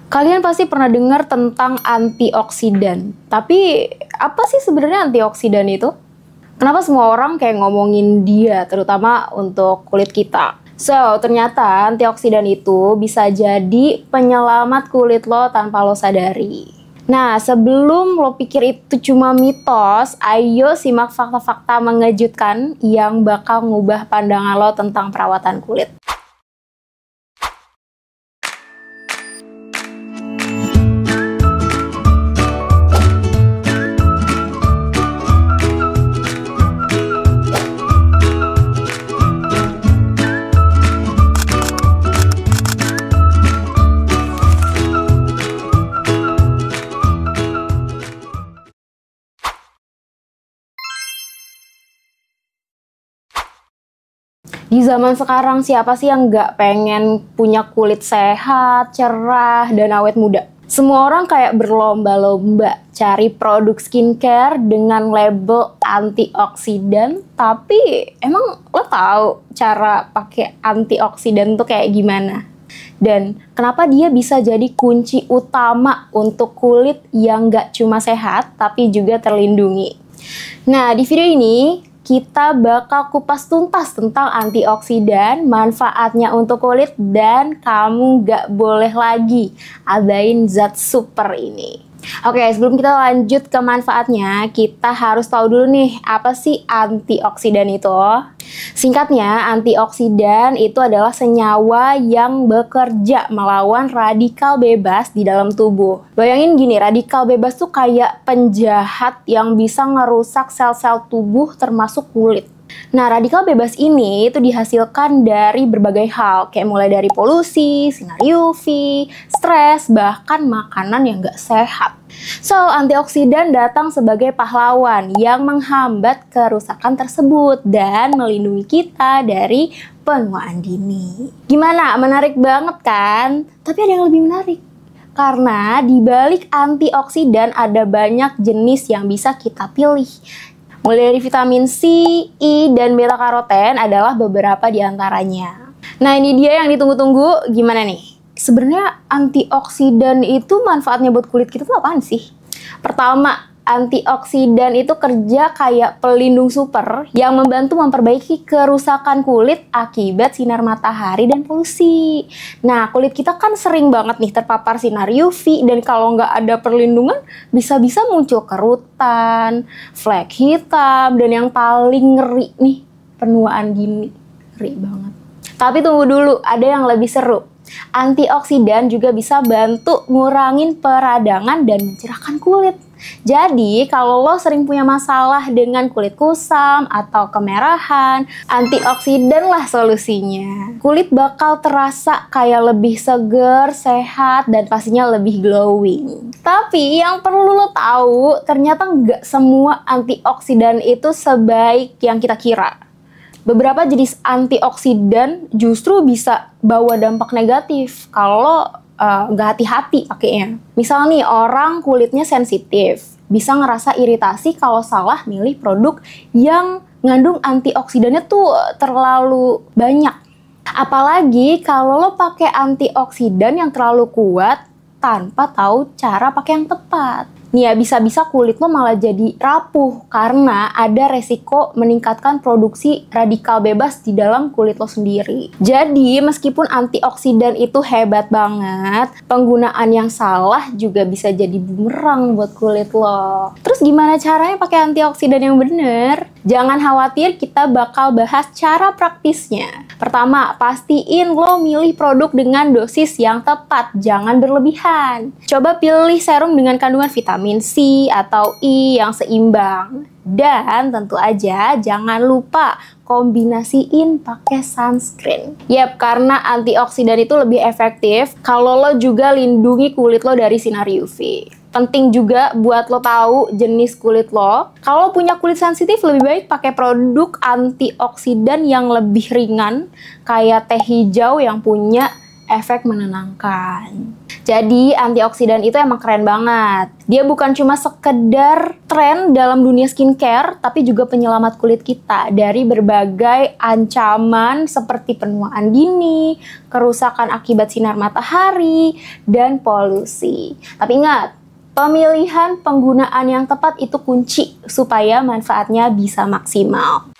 Kalian pasti pernah dengar tentang antioksidan. Tapi apa sih sebenarnya antioksidan itu? Kenapa semua orang kayak ngomongin dia, terutama untuk kulit kita? So, ternyata antioksidan itu bisa jadi penyelamat kulit lo tanpa lo sadari. Nah, sebelum lo pikir itu cuma mitos, ayo simak fakta-fakta mengejutkan yang bakal ngubah pandangan lo tentang perawatan kulit. Di zaman sekarang siapa sih yang nggak pengen punya kulit sehat, cerah, dan awet muda? Semua orang kayak berlomba-lomba cari produk skincare dengan label antioksidan. Tapi emang lo tahu cara pakai antioksidan tuh kayak gimana? Dan kenapa dia bisa jadi kunci utama untuk kulit yang nggak cuma sehat tapi juga terlindungi? Nah, di video ini kita bakal kupas tuntas tentang antioksidan, manfaatnya untuk kulit, dan kamu gak boleh lagi abain zat super ini. Oke, sebelum kita lanjut ke manfaatnya, kita harus tahu dulu nih, apa sih antioksidan itu? Singkatnya, antioksidan itu adalah senyawa yang bekerja melawan radikal bebas di dalam tubuh. Bayangin gini, radikal bebas tuh kayak penjahat yang bisa ngerusak sel-sel tubuh termasuk kulit. Nah, radikal bebas ini itu dihasilkan dari berbagai hal, kayak mulai dari polusi, sinar UV, stres, bahkan makanan yang gak sehat. So, antioksidan datang sebagai pahlawan yang menghambat kerusakan tersebut dan melindungi kita dari penuaan dini. Gimana? Menarik banget kan? Tapi ada yang lebih menarik. Karena di balik antioksidan ada banyak jenis yang bisa kita pilih. Mulai dari vitamin C, E, dan beta karoten adalah beberapa di antaranya. Nah, ini dia yang ditunggu-tunggu. Gimana nih? Sebenarnya antioksidan itu manfaatnya buat kulit kita tuh apaan sih? Pertama, antioksidan itu kerja kayak pelindung super yang membantu memperbaiki kerusakan kulit akibat sinar matahari dan polusi. Nah, kulit kita kan sering banget nih terpapar sinar UV, dan kalau nggak ada perlindungan bisa-bisa muncul kerutan, flek hitam, dan yang paling ngeri nih, penuaan dini. Ngeri banget. Tapi tunggu dulu, ada yang lebih seru. Antioksidan juga bisa bantu ngurangin peradangan dan mencerahkan kulit. Jadi, kalau lo sering punya masalah dengan kulit kusam atau kemerahan, antioksidan lah solusinya. Kulit bakal terasa kayak lebih seger, sehat, dan pastinya lebih glowing. Tapi yang perlu lo tahu, ternyata nggak semua antioksidan itu sebaik yang kita kira. Beberapa jenis antioksidan justru bisa bawa dampak negatif kalau nggak hati-hati pakainya. Misal nih, orang kulitnya sensitif, bisa ngerasa iritasi kalau salah milih produk yang ngandung antioksidannya tuh terlalu banyak. Apalagi kalau lo pakai antioksidan yang terlalu kuat tanpa tahu cara pakai yang tepat. Nih ya, bisa-bisa kulit lo malah jadi rapuh karena ada resiko meningkatkan produksi radikal bebas di dalam kulit lo sendiri. Jadi, meskipun antioksidan itu hebat banget, penggunaan yang salah juga bisa jadi bumerang buat kulit lo. Terus gimana caranya pakai antioksidan yang bener? Jangan khawatir, kita bakal bahas cara praktisnya. Pertama, pastiin lo milih produk dengan dosis yang tepat, jangan berlebihan. Coba pilih serum dengan kandungan vitamin C atau E yang seimbang. Dan tentu aja jangan lupa kombinasiin pakai sunscreen. Yap, karena antioksidan itu lebih efektif kalau lo juga lindungi kulit lo dari sinar UV. Penting juga buat lo tahu jenis kulit lo. Kalau punya kulit sensitif, lebih baik pakai produk antioksidan yang lebih ringan, kayak teh hijau yang punya efek menenangkan. Jadi antioksidan itu emang keren banget. Dia bukan cuma sekedar tren dalam dunia skincare, tapi juga penyelamat kulit kita dari berbagai ancaman seperti penuaan dini, kerusakan akibat sinar matahari, dan polusi. Tapi ingat, pemilihan penggunaan yang tepat itu kunci supaya manfaatnya bisa maksimal.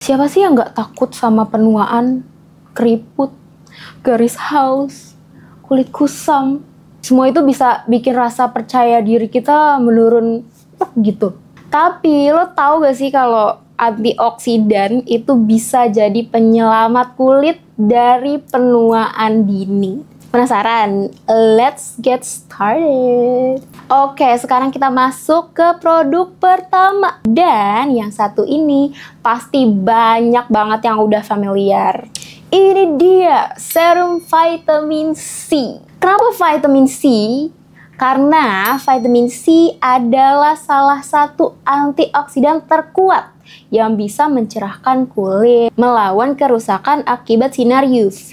Siapa sih yang nggak takut sama penuaan, keriput, garis haus, kulit kusam? Semua itu bisa bikin rasa percaya diri kita menurun gitu. Tapi lo tahu gak sih kalau antioksidan itu bisa jadi penyelamat kulit dari penuaan dini? Penasaran? Let's get started. Oke, sekarang kita masuk ke produk pertama. Dan yang satu ini pasti banyak banget yang udah familiar. Ini dia, serum vitamin C. Kenapa vitamin C? Karena vitamin C adalah salah satu antioksidan terkuat yang bisa mencerahkan kulit, melawan kerusakan akibat sinar UV,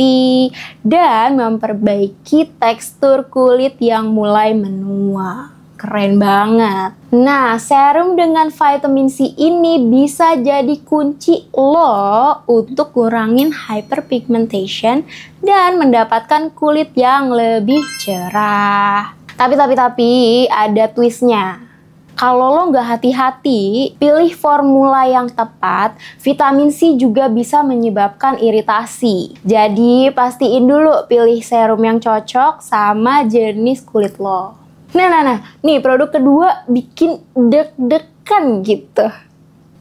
dan memperbaiki tekstur kulit yang mulai menua. Keren banget. Nah, serum dengan vitamin C ini bisa jadi kunci lo untuk kurangin hyperpigmentation dan mendapatkan kulit yang lebih cerah. Tapi ada twistnya. Kalau lo nggak hati-hati, pilih formula yang tepat, vitamin C juga bisa menyebabkan iritasi. Jadi, pastiin dulu pilih serum yang cocok sama jenis kulit lo. Nah, nih produk kedua bikin deg-degan gitu.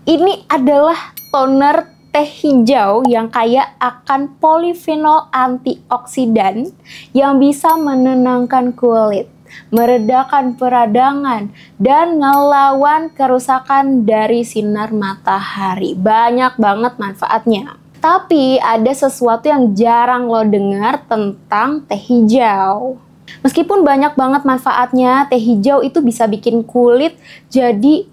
Ini adalah toner teh hijau yang kaya akan polifenol antioksidan yang bisa menenangkan kulit, meredakan peradangan, dan ngelawan kerusakan dari sinar matahari. Banyak banget manfaatnya. Tapi ada sesuatu yang jarang lo dengar tentang teh hijau. Meskipun banyak banget manfaatnya, teh hijau itu bisa bikin kulit jadi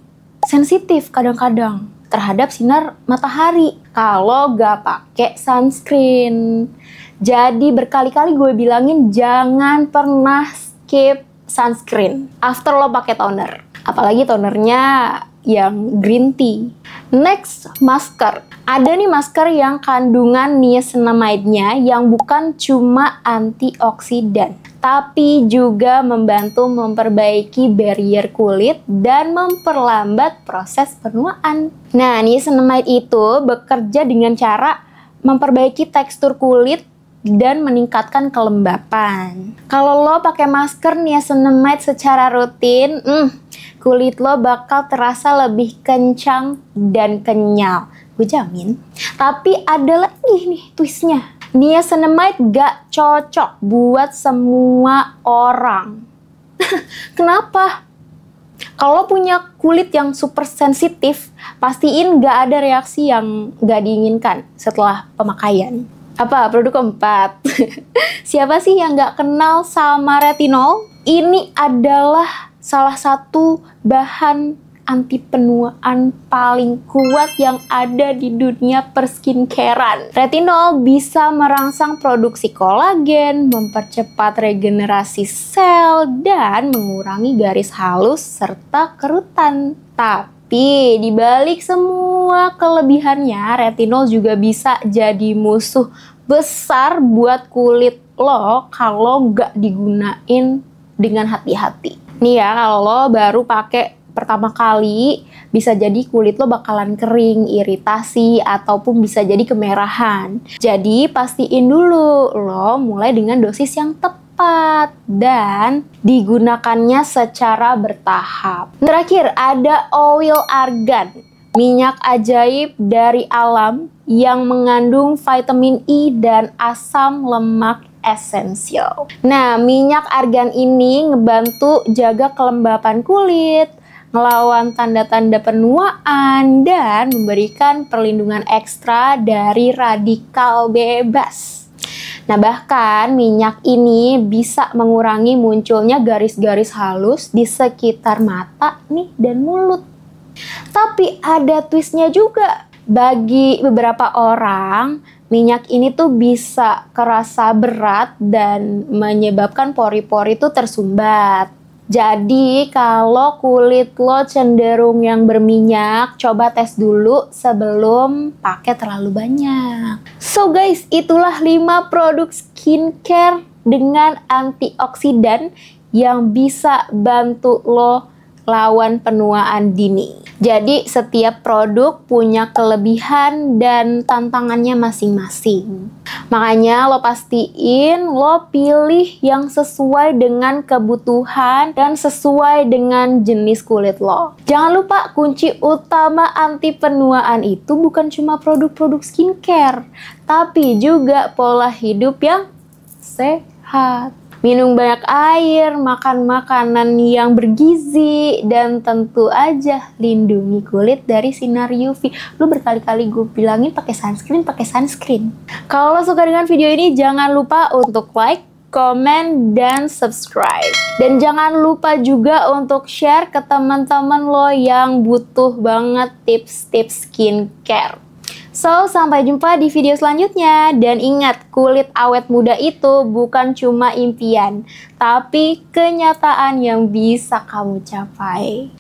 sensitif kadang-kadang terhadap sinar matahari kalau gak pakai sunscreen. Jadi berkali-kali gue bilangin jangan pernah skip sunscreen after lo pakai toner, apalagi tonernya yang green tea. Next, masker. Ada nih masker yang kandungan niacinamide-nya yang bukan cuma antioksidan, tapi juga membantu memperbaiki barrier kulit dan memperlambat proses penuaan. Nah, niacinamide itu bekerja dengan cara memperbaiki tekstur kulit dan meningkatkan kelembapan. Kalau lo pakai masker niacinamide secara rutin, kulit lo bakal terasa lebih kencang dan kenyal. Gue jamin. Tapi ada lagi nih twistnya. Niacinamide gak cocok buat semua orang. Kenapa? Kalau punya kulit yang super sensitif, pastiin gak ada reaksi yang gak diinginkan setelah pemakaian. Apa? Produk keempat. Siapa sih yang gak kenal sama retinol? Ini adalah salah satu bahan anti penuaan paling kuat yang ada di dunia perskincarean. Retinol bisa merangsang produksi kolagen, mempercepat regenerasi sel, dan mengurangi garis halus serta kerutan. Tapi di balik semua kelebihannya, retinol juga bisa jadi musuh besar buat kulit lo kalau nggak digunain dengan hati-hati. Nih ya, kalau lo baru pakai pertama kali, bisa jadi kulit lo bakalan kering, iritasi, ataupun bisa jadi kemerahan. Jadi pastiin dulu lo mulai dengan dosis yang tepat dan digunakannya secara bertahap. Terakhir ada oil argan, minyak ajaib dari alam yang mengandung vitamin E dan asam lemak esensial. Nah, minyak argan ini ngebantu jaga kelembapan kulit, ngelawan tanda-tanda penuaan, dan memberikan perlindungan ekstra dari radikal bebas. Nah, bahkan minyak ini bisa mengurangi munculnya garis-garis halus di sekitar mata nih dan mulut. Tapi ada twistnya juga. Bagi beberapa orang, minyak ini tuh bisa kerasa berat dan menyebabkan pori-pori tuh tersumbat. Jadi kalau kulit lo cenderung yang berminyak, coba tes dulu sebelum pakai terlalu banyak. So guys, itulah 5 produk skincare dengan antioksidan yang bisa bantu lo lawan penuaan dini. Jadi setiap produk punya kelebihan dan tantangannya masing-masing. Makanya lo pastiin lo pilih yang sesuai dengan kebutuhan dan sesuai dengan jenis kulit lo. Jangan lupa kunci utama anti penuaan itu bukan cuma produk-produk skincare, tapi juga pola hidup yang sehat. Minum banyak air, makan makanan yang bergizi, dan tentu aja lindungi kulit dari sinar UV. Lu berkali-kali gue bilangin pakai sunscreen. Kalau lo suka dengan video ini, jangan lupa untuk like, komen, dan subscribe. Dan jangan lupa juga untuk share ke teman-teman lo yang butuh banget tips-tips skincare. So, sampai jumpa di video selanjutnya. Dan ingat, kulit awet muda itu bukan cuma impian, tapi kenyataan yang bisa kamu capai.